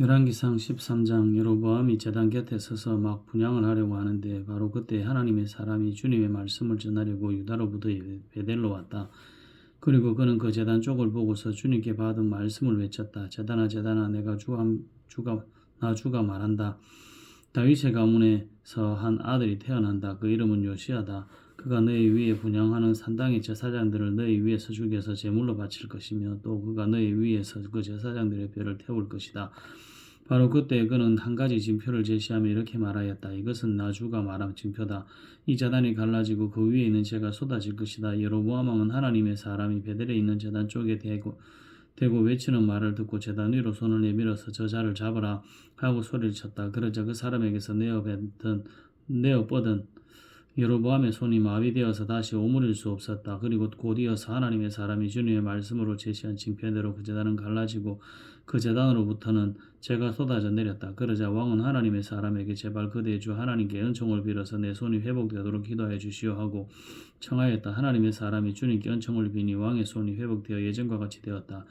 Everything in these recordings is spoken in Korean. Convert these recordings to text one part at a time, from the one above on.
열왕기상 13장. 여로보암이 제단 곁에 서서 막 분향을 하려고 하는데 바로 그때 하나님의 사람이 주님의 말씀을 전하려고 유다로부터 베델로 왔다. 그리고 그는 그 제단 쪽을 보고서 주님께 받은 말씀을 외쳤다. 제단아 제단아, 나 주가 말한다. 다윗의 가문에서 한 아들이 태어난다. 그 이름은 요시야다. 그가 너희 위에 분향하는 산당의 제사장들을 너희 위에서 죽여서 제물로 바칠 것이며 또 그가 너희 위에서 그 제사장들의 뼈를 태울 것이다. 바로 그때 그는 한 가지 징표를 제시하며 이렇게 말하였다. 이것은 나 주가 말한 징표다. 이 제단이 갈라지고 그 위에 있는 재가 쏟아질 것이다. 여로보암 왕은 하나님의 사람이 베델에 있는 제단 쪽에 대고 외치는 말을 듣고 제단 위로 손을 내밀어서 저 자를 잡으라 하고 소리를 쳤다. 그러자 그 사람에게서 내어 뻗은 여로보암의 손이 마비되어서 다시 오므릴 수 없었다. 그리고 곧이어서 하나님의 사람이 주님의 말씀으로 제시한 징표대로 그 제단은 갈라지고 그 제단으로부터는 재가 쏟아져 내렸다. 그러자 왕은 하나님의 사람에게 제발 그대의 주 하나님께 은총을 빌어서 내 손이 회복되도록 기도해 주시오 하고 청하였다. 하나님의 사람이 주님께 은총을 비니 왕의 손이 회복되어 예전과 같이 되었다.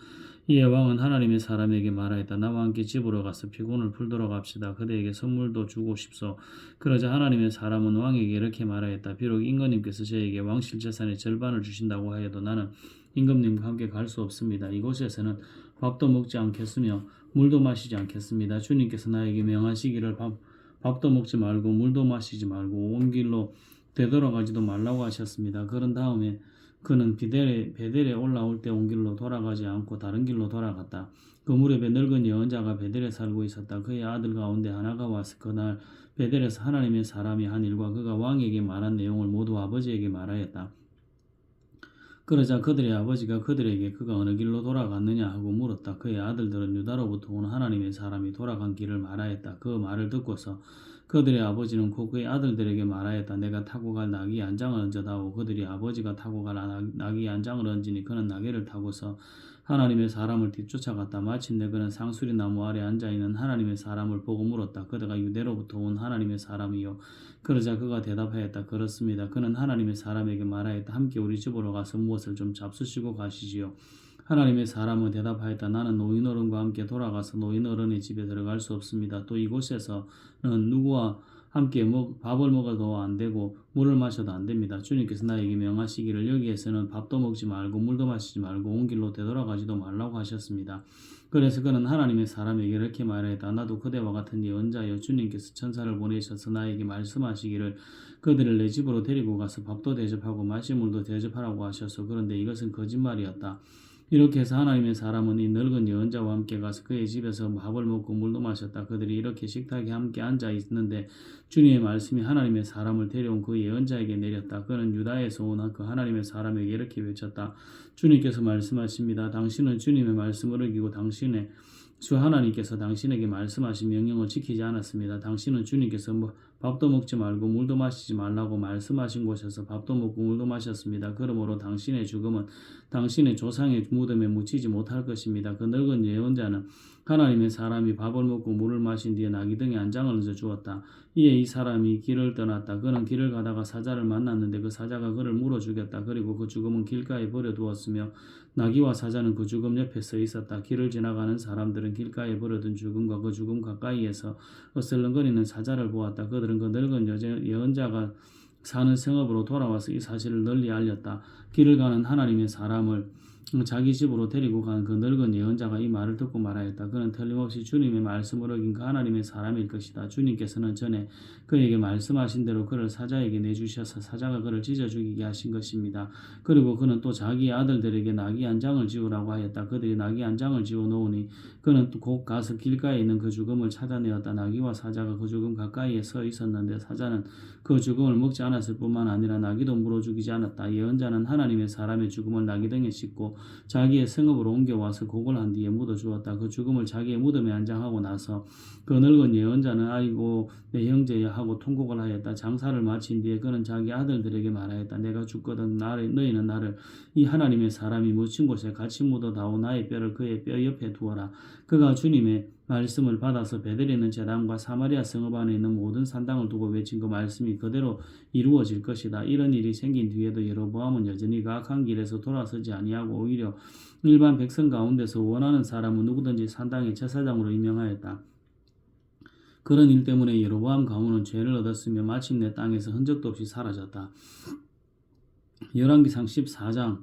이에 왕은 하나님의 사람에게 말하였다. 나와 함께 집으로 가서 피곤을 풀도록 합시다. 그대에게 선물도 주고 싶소. 그러자 하나님의 사람은 왕에게 이렇게 말하였다. 비록 임금님께서 저에게 왕실 재산의 절반을 주신다고 하여도 나는 임금님과 함께 갈 수 없습니다. 이곳에서는 밥도 먹지 않겠으며 물도 마시지 않겠습니다. 주님께서 나에게 명하시기를 밥도 먹지 말고 물도 마시지 말고 온 길로 되돌아가지도 말라고 하셨습니다. 그런 다음에 그는 베델에 올라올 때 온 길로 돌아가지 않고 다른 길로 돌아갔다. 그 무렵에 늙은 예언자가 베델에 살고 있었다. 그의 아들 가운데 하나가 와서 그날 베델에서 하나님의 사람이 한 일과 그가 왕에게 말한 내용을 모두 아버지에게 말하였다. 그러자 그들의 아버지가 그들에게 그가 어느 길로 돌아갔느냐 하고 물었다. 그의 아들들은 유다로부터 온 하나님의 사람이 돌아간 길을 말하였다. 그 말을 듣고서 그들의 아버지는 곧 그의 아들들에게 말하였다. 내가 타고 갈 나귀 안장을 얹어다오. 그들이 아버지가 타고 갈 나귀 안장을 얹으니 그는 나귀를 타고서 하나님의 사람을 뒤쫓아갔다. 마침내 그는 상수리 나무 아래 앉아있는 하나님의 사람을 보고 물었다. 그대가 유대로부터 온 하나님의 사람이요. 그러자 그가 대답하였다. 그렇습니다. 그는 하나님의 사람에게 말하였다. 함께 우리 집으로 가서 무엇을 좀 잡수시고 가시지요. 하나님의 사람은 대답하였다. 나는 노인어른과 함께 돌아가서 노인어른의 집에 들어갈 수 없습니다. 또 이곳에서는 누구와 함께 밥을 먹어도 안 되고 물을 마셔도 안 됩니다. 주님께서 나에게 명하시기를 여기에서는 밥도 먹지 말고 물도 마시지 말고 온 길로 되돌아가지도 말라고 하셨습니다. 그래서 그는 하나님의 사람에게 이렇게 말했다. 나도 그대와 같은 예언자여, 주님께서 천사를 보내셔서 나에게 말씀하시기를 그들을 내 집으로 데리고 가서 밥도 대접하고 마실 물도 대접하라고 하셔서 그런데 이것은 거짓말이었다. 이렇게 해서 하나님의 사람은 이 늙은 예언자와 함께 가서 그의 집에서 밥을 먹고 물도 마셨다. 그들이 이렇게 식탁에 함께 앉아 있는데 주님의 말씀이 하나님의 사람을 데려온 그 예언자에게 내렸다. 그는 유다에서 온 그 하나님의 사람에게 이렇게 외쳤다. 주님께서 말씀하십니다. 당신은 주님의 말씀을 어기고 당신의 주 하나님께서 당신에게 말씀하신 명령을 지키지 않았습니다. 당신은 주님께서 밥도 먹지 말고 물도 마시지 말라고 말씀하신 곳에서 밥도 먹고 물도 마셨습니다. 그러므로 당신의 죽음은 당신의 조상의 무덤에 묻히지 못할 것입니다. 그 늙은 예언자는 하나님의 사람이 밥을 먹고 물을 마신 뒤에 나귀 등에 안장을 얹어 주었다. 이에 이 사람이 길을 떠났다. 그는 길을 가다가 사자를 만났는데 그 사자가 그를 물어 죽였다. 그리고 그 죽음은 길가에 버려두었으며 나귀와 사자는 그 죽음 옆에 서 있었다. 길을 지나가는 사람들은 길가에 버려둔 죽음과 그 죽음 가까이에서 어슬렁거리는 사자를 보았다. 그들은 그 늙은 예언자가 사는 성읍으로 돌아와서 이 사실을 널리 알렸다. 길을 가는 하나님의 사람을 자기 집으로 데리고 간 그 늙은 예언자가 이 말을 듣고 말하였다. 그는 틀림없이 주님의 말씀을 어긴 그 하나님의 사람일 것이다. 주님께서는 전에 그에게 말씀하신 대로 그를 사자에게 내주셔서 사자가 그를 찢어 죽이게 하신 것입니다. 그리고 그는 또 자기 아들들에게 나귀 안장을 지으라고 하였다. 그들이 나귀 안장을 지어 놓으니 그는 또 곧 가서 길가에 있는 그 죽음을 찾아내었다. 나귀와 사자가 그 죽음 가까이에 서 있었는데 사자는 그 죽음을 먹지 않았을 뿐만 아니라 나귀도 물어 죽이지 않았다. 예언자는 하나님의 사람의 죽음을 나귀 등에 싣고 자기의 성읍으로 옮겨와서 곡을 한 뒤에 묻어 주었다. 그 죽음을 자기의 무덤에 안장하고 나서 그 늙은 예언자는 아이고 내 형제야 하고 통곡을 하였다. 장사를 마친 뒤에 그는 자기 아들들에게 말하였다. 내가 죽거든 너희는 나를 이 하나님의 사람이 묻힌 곳에 같이 묻어다오. 나의 뼈를 그의 뼈 옆에 두어라. 그가 주님의 말씀을 받아서 베델에 있는 제단과 사마리아 성읍 안에 있는 모든 산당을 두고 외친 그 말씀이 그대로 이루어질 것이다. 이런 일이 생긴 뒤에도 여로보암은 여전히 그 악한 길에서 돌아서지 아니하고 오히려 일반 백성 가운데서 원하는 사람은 누구든지 산당의 제사장으로 임명하였다. 그런 일 때문에 여로보암 가문은 죄를 얻었으며 마침내 땅에서 흔적도 없이 사라졌다. 열왕기상 14장.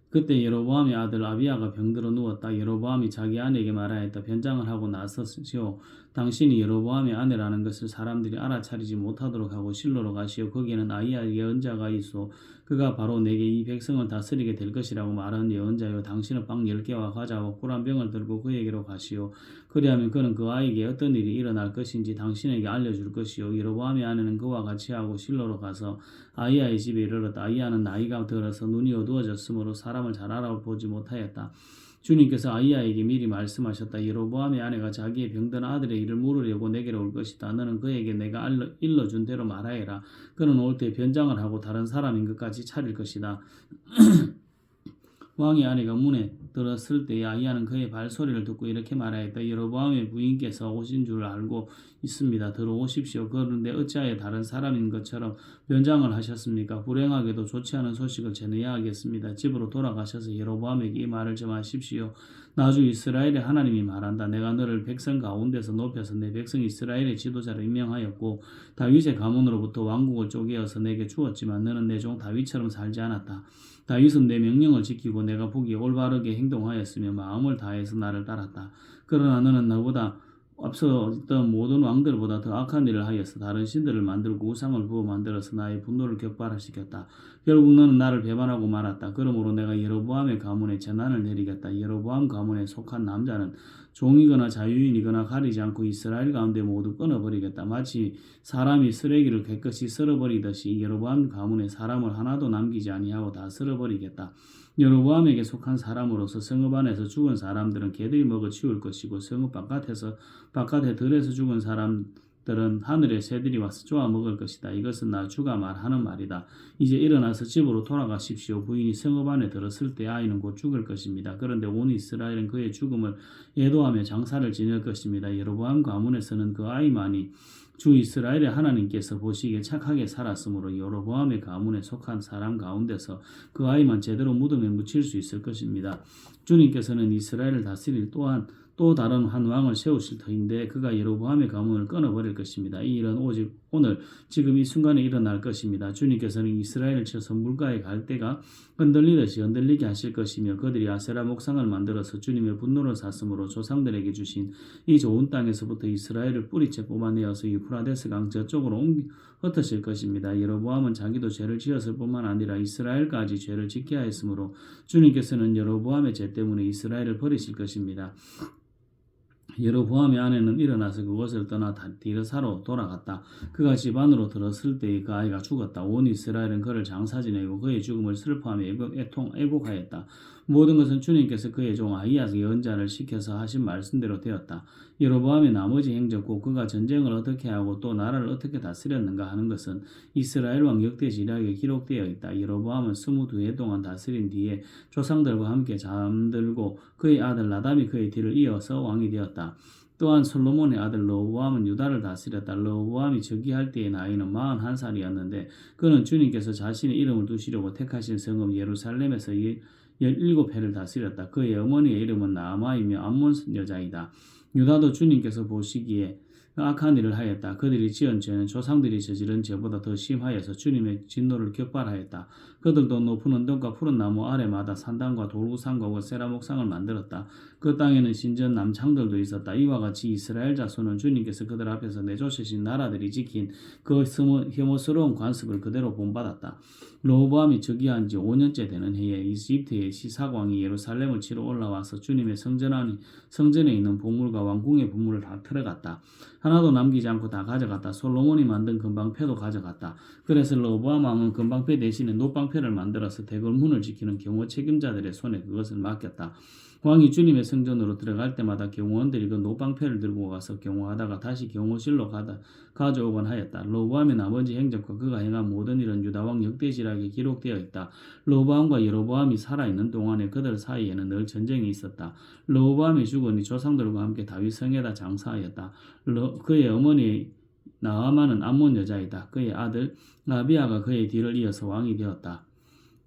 그때 여로보암의 아들 아비야가 병들어 누웠다. 여로보암이 자기 아내에게 말하였다. 변장을 하고 나서시오. 당신이 여로보암의 아내라는 것을 사람들이 알아차리지 못하도록 하고 실로로 가시오. 거기에는 아히야 예언자가 있어. 그가 바로 내게 이 백성을 다스리게 될 것이라고 말한 예언자요. 당신은 빵 10개와 과자와 꿀 한 병을 들고 그에게로 가시오. 그리하면 그는 그 아이에게 어떤 일이 일어날 것인지 당신에게 알려줄 것이요. 여로보암의 아내는 그와 같이 하고 실로로 가서 아히야의 집에 이르렀다. 아히야는 나이가 들어서 눈이 어두워졌으므로 사람을 잘 알아보지 못하였다. 주님께서 아히야에게 미리 말씀하셨다. 여로보암의 아내가 자기의 병든 아들의 일을 물으려고 내게로 올 것이다. 너는 그에게 내가 일러준 대로 말하여라. 그는 올 때 변장을 하고 다른 사람인 것까지 차릴 것이다. 왕의 아내가 문에 들었을 때 아히야는 그의 발소리를 듣고 이렇게 말하였다. 여로보암의 부인께서 오신 줄 알고 있습니다. 들어오십시오. 그런데 어찌하여 다른 사람인 것처럼 변장을 하셨습니까? 불행하게도 좋지 않은 소식을 전해야 하겠습니다. 집으로 돌아가셔서 여로보암에게 이 말을 전하십시오. 나주 이스라엘의 하나님이 말한다. 내가 너를 백성 가운데서 높여서 내 백성 이스라엘의 지도자로 임명하였고 다윗의 가문으로부터 왕국을 쪼개어서 내게 주었지만 너는 내 종 다윗처럼 살지 않았다. 다윗은 내 명령을 지키고 내가 보기에 올바르게 행동하였으며 마음을 다해서 나를 따랐다. 그러나 너는 나보다 앞서 있던 모든 왕들보다 더 악한 일을 하여서 다른 신들을 만들고 우상을 부어 만들어서 나의 분노를 격발시켰다. 결국 너는 나를 배반하고 말았다. 그러므로 내가 여로보암의 가문에 재난을 내리겠다. 여로보암 가문에 속한 남자는 종이거나 자유인이거나 가리지 않고 이스라엘 가운데 모두 끊어버리겠다. 마치 사람이 쓰레기를 깨끗이 썰어버리듯이 여로보암 가문의 사람을 하나도 남기지 아니하고 다 썰어버리겠다. 여로보암에게 속한 사람으로서 성읍 안에서 죽은 사람들은 개들이 먹어 치울 것이고 성읍 바깥에 들에서 죽은 사람들은 하늘의 새들이 와서 쪼아 먹을 것이다. 이것은 나 주가 말하는 말이다. 이제 일어나서 집으로 돌아가십시오. 부인이 성읍 안에 들었을 때 아이는 곧 죽을 것입니다. 그런데 온 이스라엘은 그의 죽음을 애도하며 장사를 지낼 것입니다. 여로보암 가문에서는 그 아이만이 주 이스라엘의 하나님께서 보시기에 착하게 살았으므로 여로보암의 가문에 속한 사람 가운데서 그 아이만 제대로 무덤에 묻힐 수 있을 것입니다. 주님께서는 이스라엘을 다스릴 또한 또 다른 한 왕을 세우실 터인데 그가 여로보암의 가문을 끊어버릴 것입니다. 이 일은 오직 오늘 지금 이 순간에 일어날 것입니다. 주님께서는 이스라엘을 쳐서 물가에 갈 때가 흔들리듯이 흔들리게 하실 것이며 그들이 아세라 목상을 만들어서 주님의 분노를 샀으므로 조상들에게 주신 이 좋은 땅에서부터 이스라엘을 뿌리째 뽑아내어서 유프라데스 강 저쪽으로 흩으실 것입니다. 여로보암은 자기도 죄를 지었을 뿐만 아니라 이스라엘까지 죄를 짓게 하였으므로 주님께서는 여로보암의 죄 때문에 이스라엘을 버리실 것입니다. 여로보암의 아내는 일어나서 그곳을 떠나 디르사로 돌아갔다. 그가 집 안으로 들었을 때에 그 아이가 죽었다. 온 이스라엘은 그를 장사 지내고 그의 죽음을 슬퍼하며 애곡하였다. 모든 것은 주님께서 그의 종 아히야 예언자를 시켜서 하신 말씀대로 되었다. 여로보암의 나머지 행적 곧 그가 전쟁을 어떻게 하고 또 나라를 어떻게 다스렸는가 하는 것은 이스라엘 왕 역대 지략에 기록되어 있다. 여로보암은 22해 동안 다스린 뒤에 조상들과 함께 잠들고 그의 아들 나답이 그의 뒤를 이어서 왕이 되었다. 또한 솔로몬의 아들 르호보암은 유다를 다스렸다. 르호보암이 즉위할 때의 나이는 41살이었는데 그는 주님께서 자신의 이름을 두시려고 택하신 성읍 예루살렘에서 17회를 다스렸다. 그의 어머니의 이름은 나아마이며 암몬 여자이다. 유다도 주님께서 보시기에 악한 일을 하였다. 그들이 지은 죄는 조상들이 저지른 죄보다 더 심하여서 주님의 진노를 격발하였다. 그들도 높은 언덕과 푸른 나무 아래마다 산당과 돌구상과 세라 목상을 만들었다. 그 땅에는 신전 남창들도 있었다. 이와 같이 이스라엘 자손은 주님께서 그들 앞에서 내쫓으신 나라들이 지킨 그 혐오스러운 관습을 그대로 본받았다. 르호보암이 즉위한 지 5년째 되는 해에 이집트의 시사광이 예루살렘을 치러 올라와서 주님의 성전에 있는 보물과 왕궁의 보물을 다 털어갔다. 하나도 남기지 않고 다 가져갔다. 솔로몬이 만든 금방패도 가져갔다. 그래서 르호보암 왕은 금방패 대신에 노방패를 만들어서 대궐문을 지키는 경호 책임자들의 손에 그것을 맡겼다. 왕이 주님의 성전으로 들어갈 때마다 경호원들이 그 노방패를 들고 가서 경호하다가 다시 경호실로 가져오곤 하였다. 로보암의 나머지 행적과 그가 행한 모든 일은 유다왕 역대지락에 기록되어 있다. 로보암과 여로보암이 살아있는 동안에 그들 사이에는 늘 전쟁이 있었다. 로보암이 죽으니 조상들과 함께 다윗 성에다 장사하였다. 그의 어머니 나아만은 암몬 여자이다. 그의 아들 아비아가 그의 뒤를 이어서 왕이 되었다.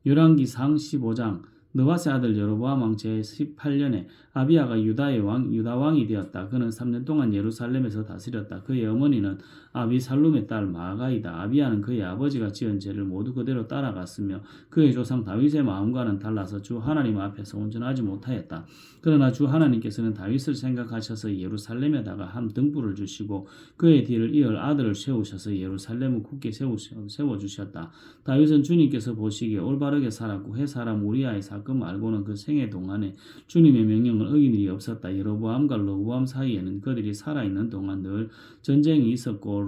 열왕기상 15장. 느바세 아들 여로보암 왕 제18년에 아비아가 유다 왕이 되었다. 그는 3년 동안 예루살렘에서 다스렸다. 그의 어머니는 아비살룸의 딸 마아가이다. 아비아는 그의 아버지가 지은 죄를 모두 그대로 따라갔으며 그의 조상 다윗의 마음과는 달라서 주 하나님 앞에서 온전하지 못하였다. 그러나 주 하나님께서는 다윗을 생각하셔서 예루살렘에다가 한 등불을 주시고 그의 뒤를 이을 아들을 세우셔서 예루살렘을 굳게 세워주셨다. 다윗은 주님께서 보시기에 올바르게 살았고 햇사람 우리아의 사건 말고는 그 생애 동안에 주님의 명령을 어긴 일이 없었다. 여로보암과 로보암 사이에는 그들이 살아있는 동안 늘 전쟁이 있었고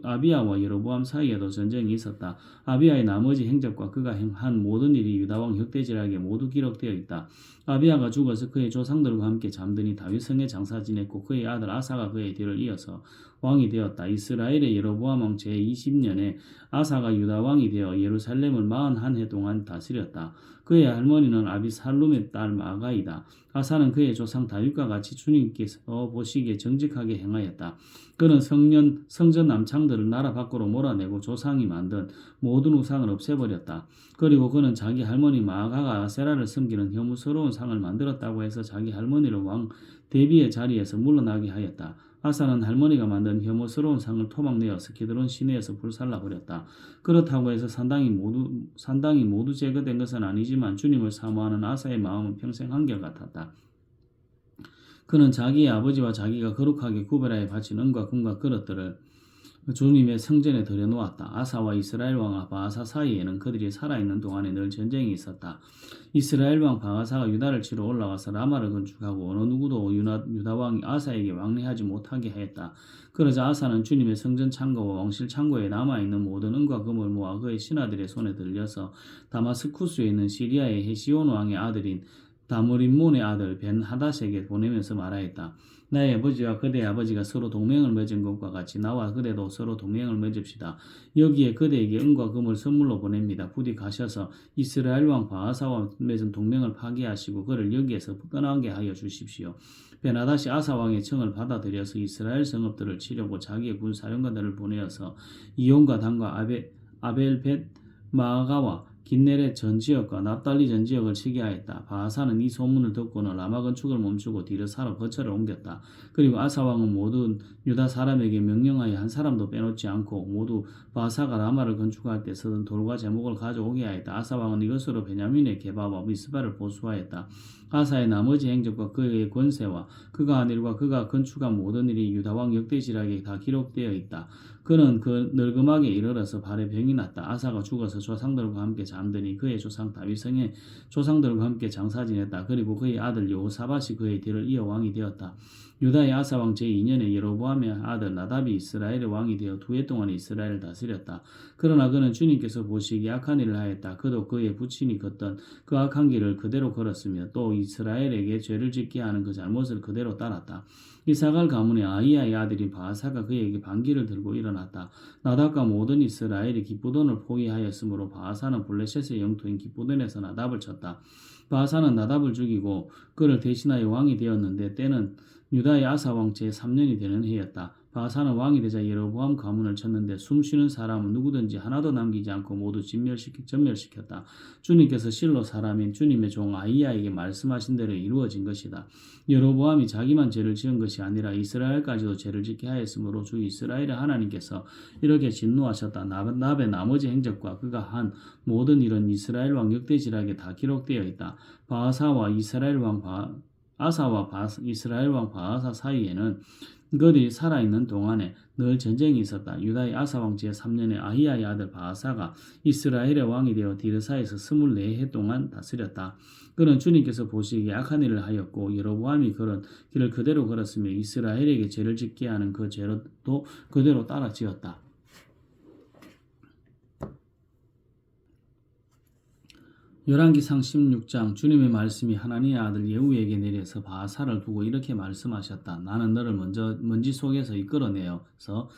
아비아와 여로보암 사이에도 전쟁이 있었다. 아비아의 나머지 행적과 그가 행한 모든 일이 유다왕 역대지락에 모두 기록되어 있다. 아비아가 죽어서 그의 조상들과 함께 잠드니 다윗 성에 장사 지냈고 그의 아들 아사가 그의 뒤를 이어서 왕이 되었다. 이스라엘의 여로보암 왕 제20년에 아사가 유다 왕이 되어 예루살렘을 41해 동안 다스렸다. 그의 할머니는 아비살룸의 딸 마가이다. 아사는 그의 조상 다윗과 같이 주님께서 보시기에 정직하게 행하였다. 그는 성전 남창들을 나라 밖으로 몰아내고 조상이 만든 모든 우상을 없애버렸다. 그리고 그는 자기 할머니 마아가가 아세라를 섬기는 혐오스러운 상을 만들었다고 해서 자기 할머니를 왕 대비의 자리에서 물러나게 하였다. 아사는 할머니가 만든 혐오스러운 상을 토막내어서 기드론 시내에서 불살라버렸다. 그렇다고 해서 산당이 모두 제거된 것은 아니지만 주님을 사모하는 아사의 마음은 평생 한결같았다. 그는 자기의 아버지와 자기가 거룩하게 구별하여 바친 은과 금과 그릇들을 주님의 성전에 들여놓았다. 아사와 이스라엘 왕 바아사 사이에는 그들이 살아있는 동안에 늘 전쟁이 있었다. 이스라엘 왕 바아사가 유다를 치러 올라와서 라마를 건축하고 어느 누구도 유다 왕 아사에게 왕래하지 못하게 하였다. 그러자 아사는 주님의 성전 창고와 왕실 창고에 남아있는 모든 은과 금을 모아 그의 신하들의 손에 들려서 다마스쿠스에 있는 시리아의 헤시온 왕의 아들인 다므림몬의 아들 벤하닷에게 보내면서 말하였다. 나의 아버지와 그대의 아버지가 서로 동맹을 맺은 것과 같이 나와 그대도 서로 동맹을 맺읍시다. 여기에 그대에게 은과 금을 선물로 보냅니다. 부디 가셔서 이스라엘 왕 바아사와 맺은 동맹을 파괴하시고 그를 여기에서 떠나게 하여 주십시오. 벤하닷이 아사 왕의 청을 받아들여서 이스라엘 성읍들을 치려고 자기의 군 사령관들을 보내어서 이온과 단과 아벨벳 마아가와 긴네렛 전 지역과 납달리 전 지역을 치게 하였다. 바아사는 이 소문을 듣고는 라마 건축을 멈추고 뒤를 사러 거처를 옮겼다. 그리고 아사 왕은 모든 유다 사람에게 명령하여 한 사람도 빼놓지 않고 모두 바아사가 라마를 건축할 때 쓰던 돌과 제목을 가져오게 하였다. 아사 왕은 이것으로 베냐민의 게바와 미스바를 보수하였다. 아사의 나머지 행적과 그의 권세와 그가 한 일과 그가 건축한 모든 일이 유다왕 역대지락에 다 기록되어 있다. 그는 그 늙음하게 이르러서 발에 병이 났다. 아사가 죽어서 조상들과 함께 잠드니 그의 조상 다윗성에 조상들과 함께 장사 지냈다. 그리고 그의 아들 여호사밧이 그의 뒤를 이어 왕이 되었다. 유다의 아사왕 제2년에 여로보암의 아들 나답이 이스라엘의 왕이 되어 2해 동안 이스라엘을 다스렸다. 그러나 그는 주님께서 보시기에 악한 일을 하였다. 그도 그의 부친이 걷던 그 악한 길을 그대로 걸었으며 또 이스라엘에게 죄를 짓게 하는 그 잘못을 그대로 따랐다. 이사갈 가문의 아이야의 아들인 바아사가 그에게 반기를 들고 일어났다. 나답과 모든 이스라엘이 기쁘돈을 포기하였으므로 바아사는 블레셋의 영토인 기쁘돈에서 나답을 쳤다. 바아사는 나답을 죽이고 그를 대신하여 왕이 되었는데 때는 유다의 아사 왕 제3년이 되는 해였다. 바아사는 왕이 되자 여로보암 가문을 쳤는데 숨쉬는 사람은 누구든지 하나도 남기지 않고 모두 전멸시켰다. 주님께서 실로 사람인 주님의 종 아이야에게 말씀하신 대로 이루어진 것이다. 여로보암이 자기만 죄를 지은 것이 아니라 이스라엘까지도 죄를 짓게 하였으므로 주 이스라엘의 하나님께서 이렇게 진노하셨다. 나의 나머지 행적과 그가 한 모든 일은 이스라엘 왕 역대지락에 다 기록되어 있다. 바아사와 이스라엘 왕 바아사 사이에는 그들이 살아있는 동안에 늘 전쟁이 있었다. 유다의 아사왕 제3년에 아히야의 아들 바아사가 이스라엘의 왕이 되어 디르사에서 24해 동안 다스렸다. 그는 주님께서 보시기에 악한 일을 하였고 여로보암이 그런 길을 그대로 걸었으며 이스라엘에게 죄를 짓게 하는 그 죄도 그대로 따라 지었다. 열왕기상 16장 주님의 말씀이 하나님의 아들 예후에게 내려서 바하사를 두고 이렇게 말씀하셨다. 나는 너를 먼지 속에서 이끌어내어서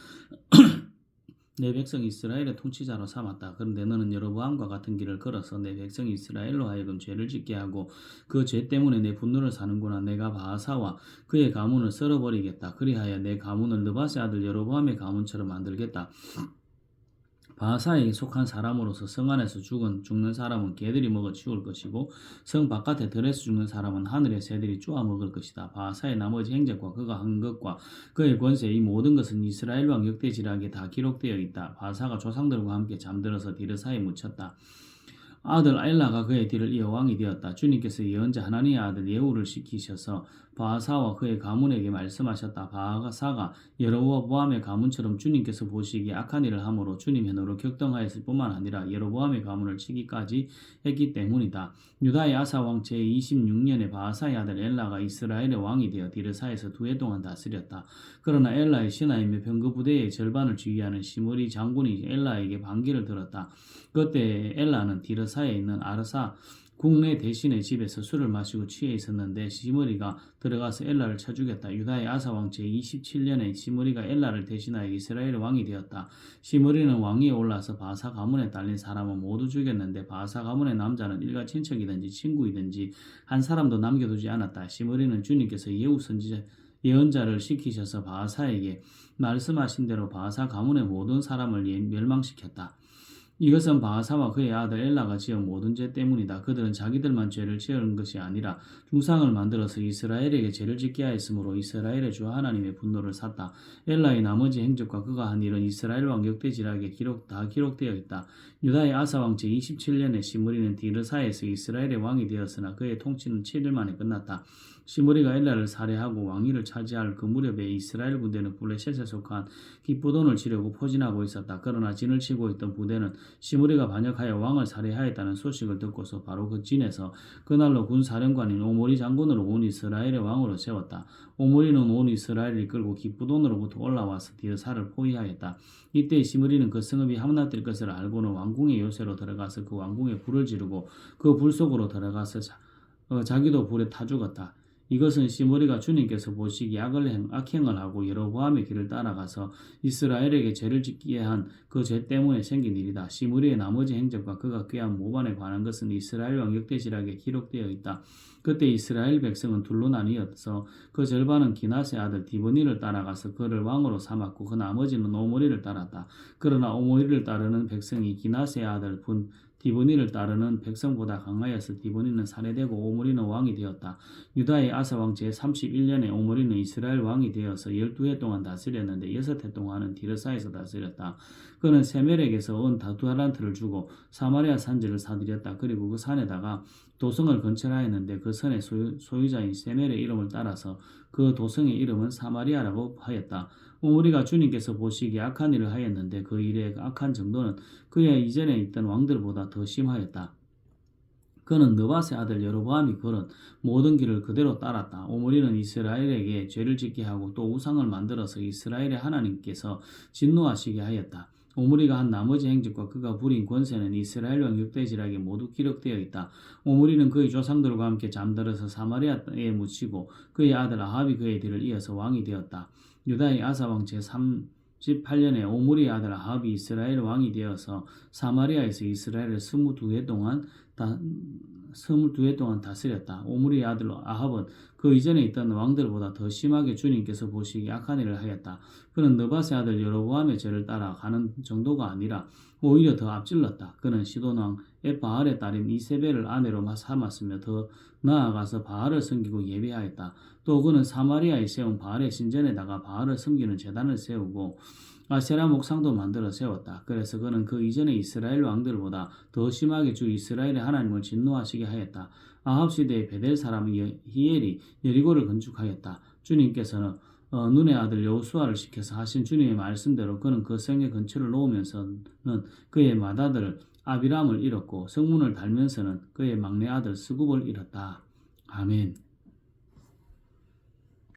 내 백성 이스라엘의 통치자로 삼았다. 그런데 너는 여로보암과 같은 길을 걸어서 내 백성 이스라엘로 하여금 죄를 짓게 하고 그 죄 때문에 내 분노를 사는구나. 내가 바하사와 그의 가문을 썰어버리겠다. 그리하여 내 가문을 느밧의 아들 여로보암의 가문처럼 만들겠다. 바하사에게 속한 사람으로서 성 안에서 죽는 사람은 개들이 먹어 치울 것이고 성 바깥에 들에서 죽는 사람은 하늘의 새들이 쪼아 먹을 것이다. 바하사의 나머지 행적과 그가 한 것과 그의 권세 이 모든 것은 이스라엘 왕 역대지략에 다 기록되어 있다. 바하사가 조상들과 함께 잠들어서 디르사에 묻혔다. 아들 엘라가 그의 뒤를 이어 왕이 되었다. 주님께서 예언자 하나님의 아들 예후를 시키셔서 바하사와 그의 가문에게 말씀하셨다. 바하사가 여로보암의 가문처럼 주님께서 보시기에 악한 일을 함으로 주님의 너로 격동하였을 뿐만 아니라 여로보암의 가문을 치기까지 했기 때문이다. 유다의 아사 왕 제26년에 바하사의 아들 엘라가 이스라엘의 왕이 되어 디르사에서 2해 동안 다스렸다. 그러나 엘라의 신하이며 병거 부대의 절반을 지휘하는 시므리 장군이 엘라에게 반기를 들었다. 그때 엘라는 디르사에 있는 아르사 국내 대신의 집에서 술을 마시고 취해 있었는데 시므리가 들어가서 엘라를 쳐 죽였다. 유다의 아사 왕 제27년에 시므리가 엘라를 대신하여 이스라엘의 왕이 되었다. 시므리는 왕위에 올라서 바하사 가문에 딸린 사람은 모두 죽였는데 바하사 가문의 남자는 일가 친척이든지 친구이든지 한 사람도 남겨두지 않았다. 시므리는 주님께서 예후 선지자 예언자를 시키셔서 바하사에게 말씀하신 대로 바하사 가문의 모든 사람을 멸망시켰다. 이것은 바하사와 그의 아들 엘라가 지은 모든 죄 때문이다. 그들은 자기들만 죄를 지은 것이 아니라 중상을 만들어서 이스라엘에게 죄를 짓게 하였으므로 이스라엘의 주 하나님의 분노를 샀다. 엘라의 나머지 행적과 그가 한 일은 이스라엘 왕 역대지략에 다 기록되어 있다. 유다의 아사 왕 제27년에 시므리는 디르사에서 이스라엘의 왕이 되었으나 그의 통치는 7일 만에 끝났다. 시므리가 엘라를 살해하고 왕위를 차지할 그 무렵에 이스라엘 군대는 블레셋에 속한 기쁘돈을 치려고 포진하고 있었다. 그러나 진을 치고 있던 부대는 시므리가 반역하여 왕을 살해하였다는 소식을 듣고서 바로 그 진에서 그날로 군사령관인 오므리 장군으로 온 이스라엘의 왕으로 세웠다. 오므리는 온 이스라엘을 이끌고 기쁘돈으로부터 올라와서 디르사를 포위하였다. 이때 시므리는 그 성읍이 함락될 것을 알고는 왕궁의 요새로 들어가서 그 왕궁에 불을 지르고 그 불 속으로 들어가서 자기도 불에 타 죽었다. 이것은 시므리가 주님께서 보시기에 악행을 하고 여로보암의 길을 따라가서 이스라엘에게 죄를 짓게 한 그 죄 때문에 생긴 일이다. 시므리의 나머지 행적과 그가 꾀한 모반에 관한 것은 이스라엘 왕 역대지략에 기록되어 있다. 그때 이스라엘 백성은 둘로 나뉘어서 그 절반은 기낫의 아들 디브니를 따라가서 그를 왕으로 삼았고 그 나머지는 오므리를 따랐다. 그러나 오므리를 따르는 백성이 기낫의 아들 디브니를 따르는 백성보다 강하여서 디브니는 살해되고 오므리는 왕이 되었다. 유다의 아사 왕 제31년에 오므리는 이스라엘 왕이 되어서 12해 동안 다스렸는데 6해 동안은 디르사에서 다스렸다. 그는 세멜에게서 은 2달란트를 주고 사마리아 산지를 사들였다. 그리고 그 산에다가 도성을 건설하였는데 그 선의 소유자인 세멜의 이름을 따라서 그 도성의 이름은 사마리아라고 하였다. 우리가 주님께서 보시기에 악한 일을 하였는데 그 일의 악한 정도는 그의 이전에 있던 왕들보다 더 심하였다. 그는 느밧의 아들 여로보암이 걸은 모든 길을 그대로 따랐다. 오므리는 이스라엘에게 죄를 짓게 하고 또 우상을 만들어서 이스라엘의 하나님께서 진노하시게 하였다. 오므리가 한 나머지 행적과 그가 부린 권세는 이스라엘 왕 역대지략에 모두 기록되어 있다. 오므리는 그의 조상들과 함께 잠들어서 사마리아에 묻히고 그의 아들 아합이 그의 뒤를 이어서 왕이 되었다. 유다의 아사 왕 제38년에 오므리의 아들 아합이 이스라엘 왕이 되어서 사마리아에서 이스라엘을 22해 동안 다스렸다. 오므리의 아들 아합은 그 이전에 있던 왕들보다 더 심하게 주님께서 보시기에 악한 일을 하였다. 그는 느밧의 아들 여로보암의 죄를 따라가는 정도가 아니라 오히려 더 앞질렀다. 그는 시돈 왕 엣바알의 딸인 이세벨을 아내로 삼았으며 더 나아가서 바알을 섬기고 예배하였다. 또 그는 사마리아에 세운 바알의 신전에다가 바알을 섬기는 제단을 세우고 아세라 목상도 만들어 세웠다. 그래서 그는 그 이전의 이스라엘 왕들보다 더 심하게 주 이스라엘의 하나님을 진노하시게 하였다. 아합 시대의 베델 사람 히엘이 여리고를 건축하였다. 주님께서는 눈의 아들 여호수아를 시켜서 하신 주님의 말씀대로 그는 그 성의 근처를 놓으면서는 그의 맏아들 아비람을 잃었고 성문을 달면서는 그의 막내 아들 스굽을 잃었다. 아멘.